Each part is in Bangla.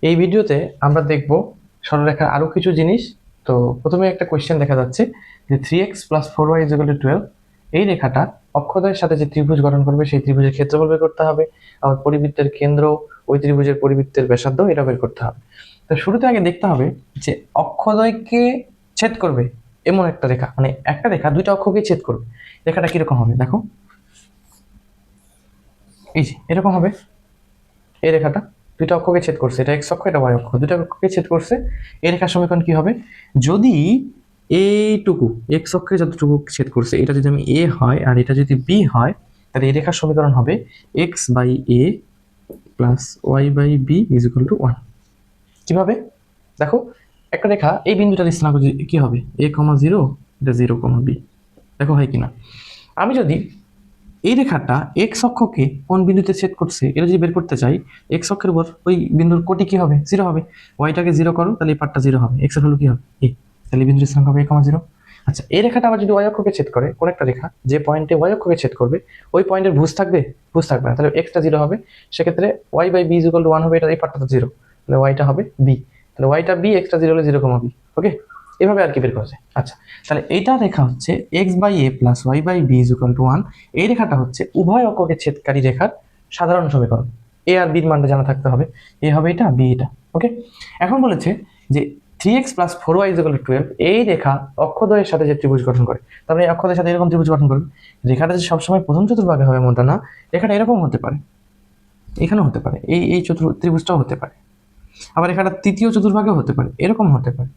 এই ভিডিওতে আমরা দেখব সরলরেখার আরো কিছু জিনিস। তো প্রথমে একটা কোয়েশ্চেন দেখা যাচ্ছে যে 3x + 4y = 12, এই রেখাটা অক্ষদ্বয়ের সাথে যে ত্রিভুজ গঠন করবে সেই ত্রিভুজের ক্ষেত্রফল বের করতে হবে। আবার পরিবৃত্তের কেন্দ্র, ওই ত্রিভুজের পরিবৃত্তের ব্যাসার্ধ এটা বের করতে হবে। তো শুরুতে আগে দেখতে হবে যে অক্ষদ্বয়কে ছেদ করবে এমন একটা রেখা, মানে একটা রেখা দুইটা অক্ষকে ছেদ করবে, রেখাটা কিরকম হবে দেখো। এই যে এরকম হবে, এই রেখাটা দুইটা অক্ষকে ছেদ করছে, এটা এক্স অক্ষ এটা ওয়াই অক্ষ, দুইটা অক্ষকে ছেদ করছে। এই রেখার সমীকরণ কি হবে? যদি এইটুকু এক্স অক্ষে যতটুকু ছেদ করছে এটা যদি আমি এ হয় আর এটা যদি বি হয়, তাহলে এই রেখার সমীকরণ হবে x/a + y/b = 1। কিভাবে দেখো, একটা রেখা এই বিন্দুটা স্থানাঙ্ক কি হবে a, 0, এটা 0, b, দেখো হয় কিনা। আমি যদি এই রেখাটা এক্স অক্ষকে কোন বিন্দুতে ছেদ করছে এটা যদি বের করতে চাই, এক্স অক্ষের উপর ওই বিন্দুর কোটি কি হবে? 0 হবে। ওয়াইটাকে 0 করো, তাহলে এই পার্টটা 0 হবে। এক্স এর হলো কি হবে? এ। তাহলে বিন্দুর স্থানাঙ্ক হবে a, 0। আচ্ছা, এই রেখাটা আবার যদি ওয়াই অক্ষকে ছেদ করে, কোন একটা রেখা যে পয়েন্টে ওয়াই অক্ষকে ছেদ করবে ওই পয়েন্টের ভুজ থাকবে? ভুজ থাকবে না, তাহলে এক্সটা 0 হবে। সেক্ষেত্রে y/b = 1 হবে, এটা এই পার্টটা তো 0, তাহলে ওয়াইটা হবে b। তাহলে ওয়াইটা b, এক্সটা 0 হলে 0, b। ওকে, এভাবে আর কি বের করা যায়। আচ্ছা, তাহলে এইটা রেখা হচ্ছে x/a + y/b = 1। এই রেখাটা হচ্ছে উভয় অক্ষকে ছেদকারী রেখার সাধারণ সমীকরণ। এ আর বির মানটা জানা থাকতে হবে, এ হবে এটা, বি এটা। ওকে, এখন বলেছে যে 3x + 4y = 12, এই রেখা অক্ষদ্বয়ের সাথে যে ত্রিভুজ গঠন করে, তারপরে এই অক্ষদ্বয়ের সাথে এরকম ত্রিভুজ গঠন করবে। রেখাটা যে সবসময় প্রথম চতুর্ভাগে হবে এমনটা না, রেখাটা এরকম হতে পারে, এখানেও হতে পারে, এই এই ত্রিভুজটাও হতে পারে, আবার রেখাটা তৃতীয় চতুর্ভাগেও হতে পারে, এরকম হতে পারে,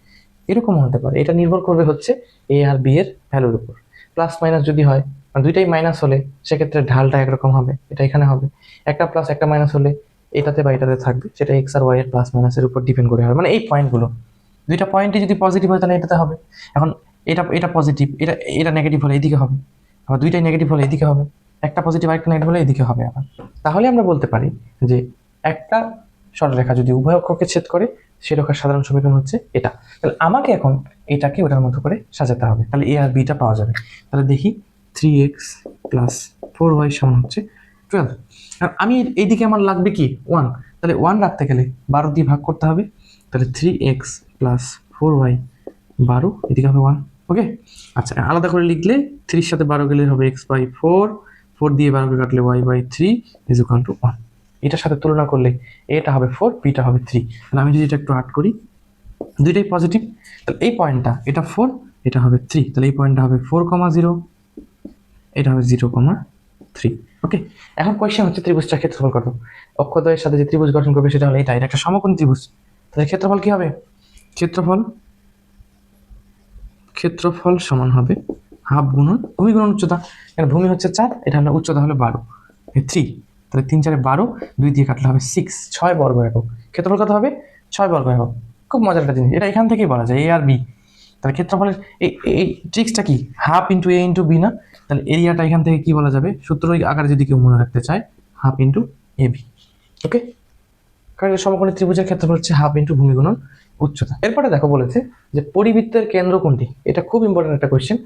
এরকম হতে পারে। এটা নির্ভর করবে হচ্ছে এ আর বি এর ভ্যালুর উপর। প্লাস মাইনাস যদি হয়, মানে দুইটাই মাইনাস হলে সেক্ষেত্রে ঢালটা একরকম হবে, এটা এখানে হবে। একটা প্লাস একটা মাইনাস হলে এটাতে বা এটাতে থাকবে, সেটা এক্স আর ওয়াই এর প্লাস মাইনাসের উপর ডিপেন্ড করে হবে। মানে এই পয়েন্টগুলো, দুইটা পয়েন্টই যদি পজিটিভ হয় তাহলে এটাতে হবে। এখন এটা এটা পজিটিভ, এটা এটা নেগেটিভ হলে এইদিকে হবে, আবার দুইটাই নেগেটিভ হলে এইদিকে হবে, একটা পজিটিভ আর একটা নেগেটিভ হলে এইদিকে হবে আবার। তাহলে আমরা বলতে পারি যে একটা সরলরেখা যদি উভয় অক্ষকে ছেদ করে সেই রেখার সাধারণ সমীকরণ হচ্ছে এটা। তাহলে আমাকে এখন এটাকে ওটার মতো করে সাজাতে হবে, তাহলে এ আর বিটা পাওয়া যাবে। তাহলে দেখি 3x + 4y = 12। আর আমি এইদিকে আমার লাগবে কি 1, তাহলে 1 রাখতে গেলে 12 দিয়ে ভাগ করতে হবে, তাহলে 3x + 4y 12, এদিকে হবে 1। ওকে, আচ্ছা আলাদা করে লিখলে 3 সাথে 12 গেলে হবে x/4, 4 দিয়ে 12 কাটলে y/3 = 1। এটার সাথে তুলনা করলে এটা হবে 4, বিটা হবে 3। তাহলে আমি যদি এটা একটু আট করি, দুইটাই পজিটিভ, তাহলে এই পয়েন্টটা এটা 4, এটা হবে 3, তাহলে এই পয়েন্টটা হবে 4, 0, এটা হবে 0, 3। ওকে, এখন কোয়েশ্চেন হচ্ছে ত্রিভুজটার ক্ষেত্রফল কত? অক্ষদ্বয়ের সাথে যে ত্রিভুজ গঠন করবে সেটা হলো এটা, এটা একটা সমকোণী ত্রিভুজ। তাহলে ক্ষেত্রফল কি হবে? ক্ষেত্রফল ক্ষেত্রফল সমান হবে হাফ গুণন ভূমি গুণন উচ্চতা। এখানে ভূমি হচ্ছে 4, এটা হলো উচ্চতা হলো 12, 3। তাহলে 3 4 12, 2 দিয়ে কাটলে হবে 6, 6 বর্গ একক। ক্ষেত্রফল কত হবে? 6 বর্গ একক। খুব মজার একটা জিনিস, এটা এখান থেকেই বলা যায় এ আর বি। তাহলে ক্ষেত্রফলের এই এই ট্রিক্সটা কি? হাফ ইন্টু এ ইন্টু বি না? তাহলে এরিয়াটা এখান থেকে কি বলা যাবে? সূত্র আকারে যদি কেউ মনে রাখতে চায়, হাফ ইন্টু এ বি। ওকে, কারণ সমকোণী ত্রিভুজের ক্ষেত্রফল হচ্ছে হাফ ইন্টু ভূমি গুণন উচ্চতা। এরপরে দেখো বলেছে যে পরিবৃত্তের কেন্দ্র কোনটি? এটা খুব ইম্পর্টেন্ট একটা কোয়েশ্চেন।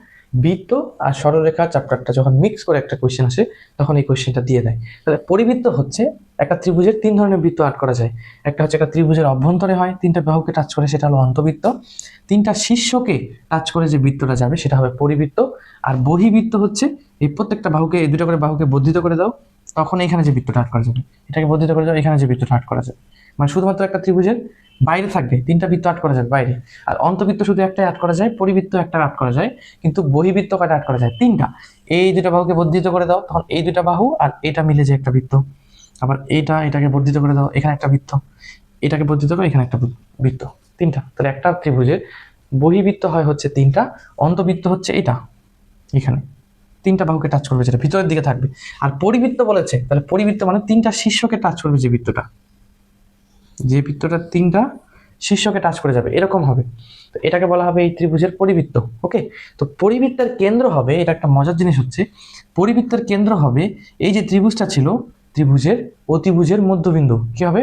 বৃত্ত আর সরলরেখা চ্যাপ্টারটা যখন মিক্স করে একটা কোয়েশ্চেন আসে তখন এই কোয়েশ্চেনটা দিয়ে দেয়। তাহলে পরিবৃত্ত হচ্ছে একটা ত্রিভুজের 3 ধরনের বৃত্ত আট করা যায়। একটা হচ্ছে একটা ত্রিভুজের অভ্যন্তরে হয়, 3টা বাহুকে টাচ করে, সেটা হলো অন্তবৃত্ত। 3টা শীর্ষকে টাচ করে যে বৃত্তটা যাবে সেটা হবে পরিবৃত্ত। আর বহিবৃত্ত হচ্ছে এই প্রত্যেকটা বাহুকে, এই দুটো করে বাহুকে বর্ধিত করে দাও, তখন এখানে যে বৃত্তটা আট করা যাবে, এটাকে বর্ধিত করে দাও, এখানে যে বৃত্তটা আট করা যাবে। মানে শুধুমাত্র একটা ত্রিভুজের বাইরে থাকবে 3টা বৃত্ত আট করা যাবে বাইরে, আর অন্তবৃত্ত শুধু একটাই আট করা যায়, পরিবৃত্ত একটা আট করা যায়, কিন্তু বহিবৃত্ত কয়টা আট করা যায়? 3টা। এই দুটো বাহুকে বর্ধিত করে দাও, তখন এই দুটো বাহু আর এটা মিলে যে একটা বৃত্ত। আবার এটাকে বর্ধিত করে দাও, এখানে একটা বৃত্ত। এটাকে বর্ধিত করে এখানে একটা বৃত্ত। 3টা। তাহলে একটা ত্রিভুজের বহিবৃত্ত হয় হচ্ছে 3টা, অন্তবৃত্ত হচ্ছে এটা এখানে 3টা বাহুকে টাচ করবে, যেটা ভিতরের দিকে থাকবে। আর পরিবৃত্ত বলেছে, তাহলে পরিবৃত্ত মানে 3টা শীর্ষকে টাচ করবে যে বৃত্তটা, যে বৃত্তটা 3টা শীর্ষকে টাচ করে যাবে এরকম হবে, তো এটাকে বলা হবে এই ত্রিভুজের পরিবৃত্ত। ওকে, তো পরিবৃত্তের কেন্দ্র হবে, এটা একটা মজার জিনিস হচ্ছে, পরিবৃত্তের কেন্দ্র হবে এই যে ত্রিভুজটা ছিল, ত্রিভুজের অতিভুজের মধ্যবিন্দু। কি হবে?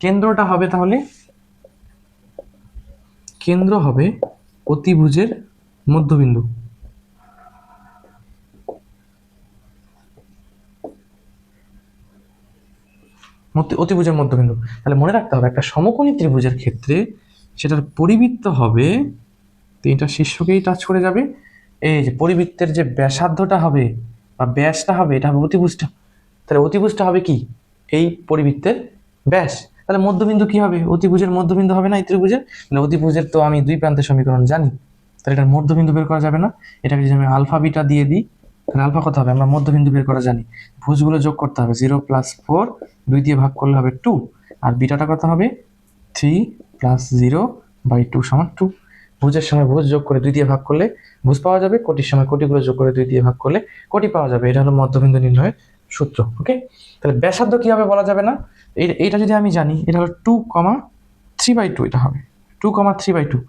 কেন্দ্রটা হবে তাহলে, কেন্দ্র হবে অতিভুজের মধ্যবিন্দু। অতিভুজের মধ্যবিন্দু। তাহলে মনে রাখতে হবে একটা সমকোণী ত্রিভুজের ক্ষেত্রে সেটার পরিবৃত্ত হবে, তিনটা শীর্ষকেই টাচ করে যাবে। এই যে পরিবৃত্তের যে ব্যাসার্ধটা হবে বা ব্যাসটা হবে, এটা হবে অতিভুজটা। তাহলে অতিভুজটা হবে কি, এই পরিবৃত্তের ব্যাস। তাহলে মধ্যবিন্দু কি হবে, অতিভুজের মধ্যবিন্দু হবে না এই ত্রিভুজের। তাহলে অতিভুজের তো আমি দুই প্রান্তের সমীকরণ জানি, তাহলে এটার মধ্যবিন্দু বের করা যাবে না। এটাকে যদি আমি আলফা বিটা দিয়ে দিই, তাহলে আলফা কত হবে, আমরা মধ্যবিন্দু বের করা জানি। ভুজগুলো যোগ করতে হবে, 0+4 2 দিয়ে ভাগ করলে হবে 2, আর বিটাটা কত হবে 3 + 0/2 = 2। ভুজের সময় ভুজ যোগ করে 2 দিয়ে ভাগ করলে ভুজ পাওয়া যাবে, কোটির সময় কোটিগুলো যোগ করে 2 দিয়ে ভাগ করলে কোটি পাওয়া যাবে। এটা হলো মধ্যবিন্দু নির্ণয়ের সূত্র। ওকে, তাহলে ব্যাসার্ধ কি হবে বলা যাবে না। এইটা যদি আমি জানি, এটা হলো 2,3/2, এটা হবে 2,3/2,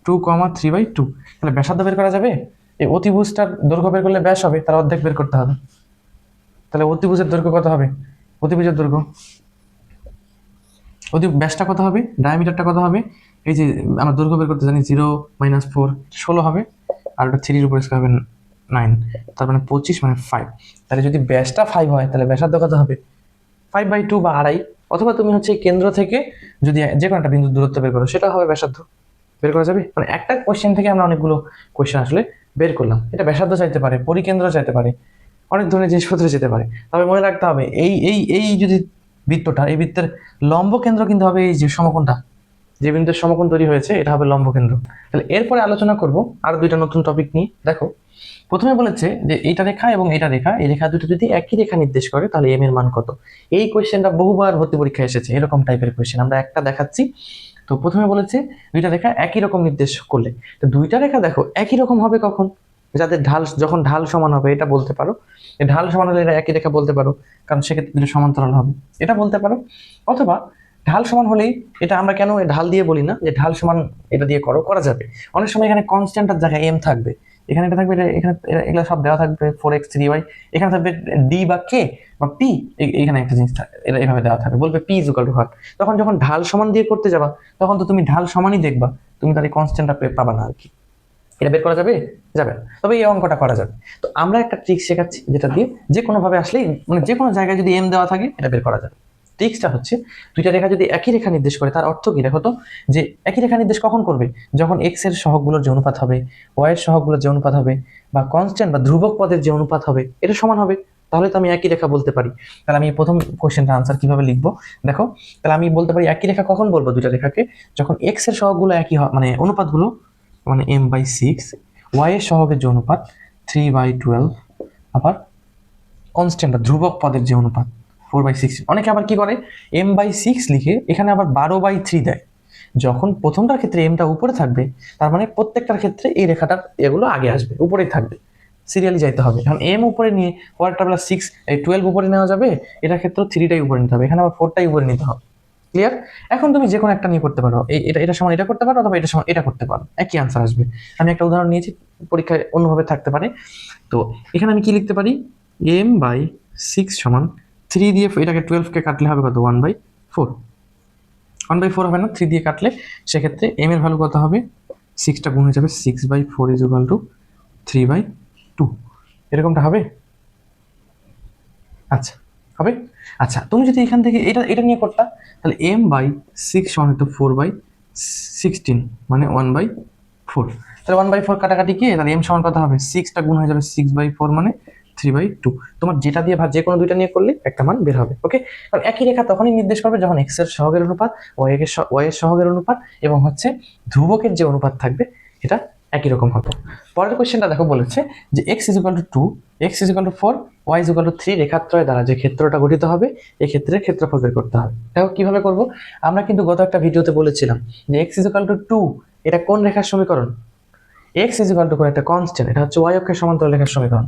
2,3/2। তাহলে ব্যাসার্ধ বের করা যাবে। এই অতিভুজটার দৈর্ঘ্য বের করলে ব্যাস হবে, তার অর্ধেক বের করতে হবে। তাহলে অতিভুজের দৈর্ঘ্য কত হবে, অতিভুজের দৈর্ঘ্য ব্যাসটা কত হবে, ডায়ামিটারটা কত হবে, এই যে আমরা দৈর্ঘ্য বের করতে জানি 0 - 4 16 হবে, আর ওটা 3-র উপরে স্কয়ার হবে 9, তার মানে 25 মানে 5। তাহলে যদি ব্যাসটা 5 হয় তাহলে ব্যাসার্ধ কত হবে 5/2 বা আড়াই। অথবা তুমি হচ্ছে কেন্দ্র থেকে যদি যে কোনো একটা বিন্দুর দূরত্ব বের করো, সেটা হবে ব্যাসার্ধ। বের করা যাবে, মানে একটা কোশ্চেন থেকে আমরা অনেকগুলো কোশ্চেন আসলে বের করলাম। এটা ব্যাসার্ধ চাইতে পারে, পরিকেন্দ্র চাইতে পারে, অনেক ধরনের জিনিসপত্র যেতে পারে। তবে মনে রাখতে হবে এই এই এই যদি বৃত্তটা, এই বৃত্তের লম্ব কেন্দ্র কিন্তু হবে এই যে সমকোণটা, যে বিন্দুর সমকোণ তৈরি হয়েছে এটা হবে লম্ব কেন্দ্র। তাহলে এরপরে আলোচনা করব আরো দুইটা নতুন টপিক নিয়ে। দেখো, প্রথমে বলেছে যে এইটা রেখা এবং এটা রেখা, এই রেখা দুটো যদি একই রেখা নির্দেশ করে তাহলে এম এর মান কত। এই কোয়েশ্চেনটা বহুবার ভর্তি পরীক্ষায় এসেছে, এরকম টাইপের কোয়েশ্চেন। আমরা একটা দেখাচ্ছি। তো প্রথমে বলেছে দুইটা রেখা একই রকম নির্দেশ করলে, তো দুইটা রেখা দেখো একই রকম হবে কখন, যাদের ঢাল, যখন ঢাল সমান হবে এটা বলতে পারো। ঢাল সমান হলে এটা একই রেখা বলতে পারো, কারণ সেক্ষেত্রে দুটো সমান্তরাল হবে, এটা বলতে পারো। অথবা ঢাল সমান হলেই, এটা আমরা কেন ঢাল দিয়ে বলি না, যে ঢাল সমান এটা দিয়ে করা যাবে। অনেক সময় এখানে কনস্ট্যান্টের জায়গায় এম থাকবে, এখানে এটা থাকবে, এখানে এগুলো সব দেওয়া থাকবে 4x 3y, এখানে থাকবে ডি বা কে বা পি, এখানে একটা জিনিস এটা এভাবে দেওয়া থাকবে, বলবে P is equal to what. তখন যখন ঢাল সমান দিয়ে করতে যাবা, তখন তো তুমি ঢাল সমানই দেখবা, তুমি তার এই কনস্ট্যান্টটা পাবা না আর কি। এটা বের করা যাবে, যাবে না, তবে এই অঙ্কটা করা যাবে। তো আমরা একটা ট্রিক শেখাচ্ছি, যেটা দিয়ে যে কোনো ভাবে আসলেই, মানে যে কোনো জায়গায় যদি এম দেওয়া থাকে এটা বের করা যাবে। ট্রিক্সটা হচ্ছে, দুইটা রেখা যদি একই রেখা নির্দেশ করে, তার অর্থ কি দেখো তো, যে একই রেখা নির্দেশ কখন করবে, যখন এক্স এর সহগগুলোর যে অনুপাত হবে, ওয়াই এর সহগগুলোর যে অনুপাত হবে, বা কনস্ট্যান্ট বা ধ্রুবক পদের যে অনুপাত হবে, এটা সমান হবে, তাহলে তো আমি একই রেখা বলতে পারি। তাহলে আমি প্রথম কোশ্চেনটা আনসার কিভাবে লিখবো দেখো। তাহলে আমি বলতে পারি একই রেখা কখন বলবো, দুইটা রেখাকে যখন এক্স এর সহগগুলো একই হয়, মানে অনুপাতগুলো, মানে m/6, ওয়াই এর সহগের যে অনুপাত 3/12, আবার কনস্ট্যান্ট বা ধ্রুবক পদের যে অনুপাত 4/6। অনেকে আবার কি করে, m/6 লিখে এখানে আবার 12/3 দেয়। যখন প্রথমটার ক্ষেত্রে এমটা উপরে থাকবে, তার মানে প্রত্যেকটার ক্ষেত্রে এই রেখাটার এগুলো আগে আসবে, উপরেই থাকবে, সিরিয়ালি যাইতে হবে। এখন এম উপরে নিয়ে পরেরটা প্লাস 6 এই 12 উপরে নেওয়া যাবে, এটার ক্ষেত্রে 3টাই উপরে নিতে হবে, এখানে আবার 4টাই উপরে নিতে হবে। ক্লিয়ার? এখন তুমি যে কোনো একটা নিয়ে করতে পারো, এটা সমান এটা করতে পারো, অথবা এটা সমান এটা করতে পারো, একই আনসার আসবে। আমি একটা উদাহরণ নিয়েছি, পরীক্ষায় অন্যভাবে থাকতে পারে। তো এখানে আমি কি লিখতে পারি, m/6 সমান 3 দিয়ে এটাকে 12কে কাটলে হবে কত, 1/4। 1/4 হবে না, 3 দিয়ে কাটলে, সেক্ষেত্রে m এর ভ্যালু কত হবে, 6টা গুণ হয়ে যাবে, 6/4 = 3/2। এরকমটা হবে, আচ্ছা হবে। আচ্ছা, তুমি যদি এখান থেকে এটা এটা নিয়ে করতা, তাহলে m/6 সমান হতো 4/16, মানে 1/4। তাহলে 1/4 কাটাকাটি কি, তাহলে m সমান কত হবে, 6টা গুণ হয়ে যাবে, 6/4 মানে 3/2। তোমার যেটা দিয়ে যে কোনো দুইটা নিয়ে করলে একটা মান বের হবে। ওকে, কারণ একই রেখা তখনই নির্দেশ করবে যখন এক্স এর সহগের অনুপাত, ওয়াই এর সহগের অনুপাত এবং হচ্ছে ধ্রুবকের যে অনুপাত থাকবে, এটা একই রকম হবে। পরের কোশ্চেনটা দেখো, বলেছে যে x = 2, x = 4, y = 3 রেখাত্রয় দ্বারা যে ক্ষেত্রটা গঠিত হবে, এই ক্ষেত্রের ক্ষেত্রফল বের করতে হবে। দেখো কিভাবে করব, আমরা কিন্তু গত একটা ভিডিওতে বলেছিলাম যে x = 2 এটা কোন রেখার সমীকরণ, x = কোন একটা কনস্ট্যান্ট, এটা হচ্ছে y অক্ষের সমান্তরাল রেখার সমীকরণ।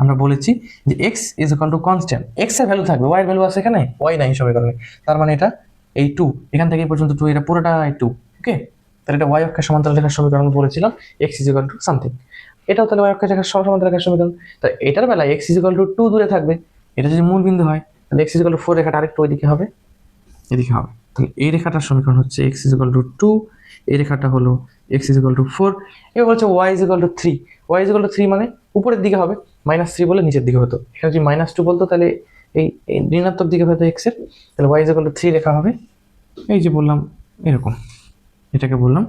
আমরা বলেছি যে x = কনস্ট্যান্ট, x এর ভ্যালু থাকবে, y এর ভ্যালু আছে এখানে, y নাই সমীকরণে, তার মানে এটা এই 2, এখান থেকে এই পর্যন্ত 2, এটা পুরোটা 2। ওকে, তাহলে এটা y অক্ষের সমান্তরাল রেখার সমীকরণ বলেছিলাম, x = সামথিং। এটাও তাহলে y অক্ষের সমান্তরাল রেখার সমীকরণ। তো এটার বেলায় x = 2 দূরে থাকবে, এটা যদি মূল বিন্দু হয়, তাহলে x = 4 রেখাটা আরেকটু ওইদিকে হবে, এদিকে হবে। তাহলে এই রেখাটার সমীকরণ হচ্ছে x = 2, এই রেখাটা হলো x = 4। এবার বলছে y = 3, y = 3 মানে উপরের দিকে হবে, -3 বলে নিচের দিকে হতো, এখানে যদি -2 বলতো তাহলে এই এই ঋণাত্মক দিকে হয়তো এক্স এর, তাহলে ওয়াই ইজ ইকুয়াল টু 3 লেখা হবে, এই যে বললাম এরকম, এটাকে বললাম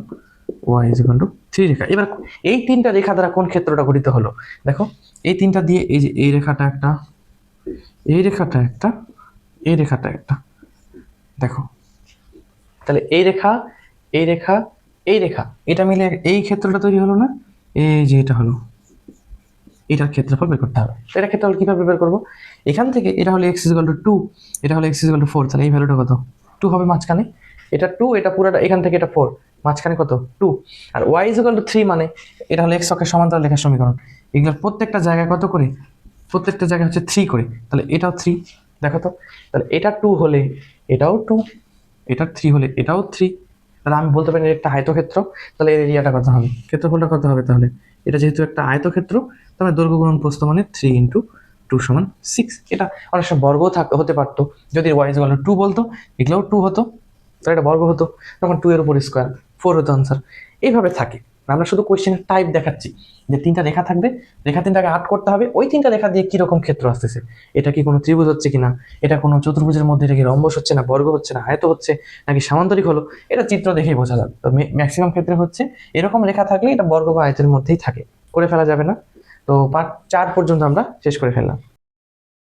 ওয়াই ইজ ইকুয়াল টু 3 রেখা। এবার এই তিনটা রেখা দ্বারা কোন ক্ষেত্রটা গঠিত হলো, দেখো এই তিনটা দিয়ে এই যে এই রেখাটা একটা, এই রেখাটা একটা, এই রেখাটা একটা, দেখো তাহলে এই রেখা, এই রেখা, এই রেখা, এটা মিলে এই ক্ষেত্রটা তৈরি হলো না, এই যে এটা হলো, এটার ক্ষেত্রফল বের করতে হবে। তো এটা ক্ষেত্রফল কিভাবে বের করবো, এখান থেকে এটা হলো এক্স ইকুয়াল টু 2, এটা হলো এক্স ইকুয়াল টু 4, তাহলে এই ভ্যালুটা কত 2 হবে মাঝখানে, এটা 2, এটা পুরোটা এখান থেকে এটা 4, মাঝখানে কত 2, আর ওয়াই ইকুয়াল টু 3 মানে এটা হলো এক্স অক্ষের সমান্তরাল রেখার সমীকরণ, এগুলোর প্রত্যেকটা জায়গায় কত করে, প্রত্যেকটা জায়গায় হচ্ছে 3 করে, তাহলে এটাও 3, দেখো তো তাহলে এটা 2 হলে এটাও 2, এটা 3 হলে এটাও 3, তাহলে আমি বলতে পারি একটা আয়তক্ষেত্র, তাহলে এর এরিয়াটা কত হবে, ক্ষেত্রফলটা কত হবে, তাহলে এটা যেহেতু একটা আয়তক্ষেত্র, তাহলে দৈর্ঘ্য গুণন প্রস্থ মানে 3 ইন্টু 2 সমান 6, এটা অনেক সময় বর্গও হতে পারতো, যদি ওয়াই ইজ ইকুয়াল টু 2 বলতো এগুলোও 2 হতো, তাহলে এটা বর্গ হতো, তখন 2 এর উপর স্কোয়ার 4 হতো আনসার। এইভাবে থাকে, আমরা শুধু কোয়েশ্চেনের টাইপ দেখাচ্ছি যে তিনটা রেখা থাকবে, রেখা তিনটাকে আট করতে হবে, ওই তিনটা রেখা দিয়ে কিরকম ক্ষেত্র আসতেছে, এটা কি কোনো ত্রিভুজ হচ্ছে কিনা, এটা কোনো চতুর্ভুজের মধ্যে এটা কি রম্বস হচ্ছে না, বর্গ হচ্ছে না, আয়ত হচ্ছে নাকি সামান্তরিক হলো, এটা চিত্র দেখেই বোঝা যাবে। তো ম্যাক্সিমাম ক্ষেত্রে হচ্ছে এরকম রেখা থাকলে এটা বর্গ বা আয়তের মধ্যেই থাকে, করে ফেলা যাবে না। তো পার্ট 4 পর্যন্ত আমরা শেষ করে ফেললাম।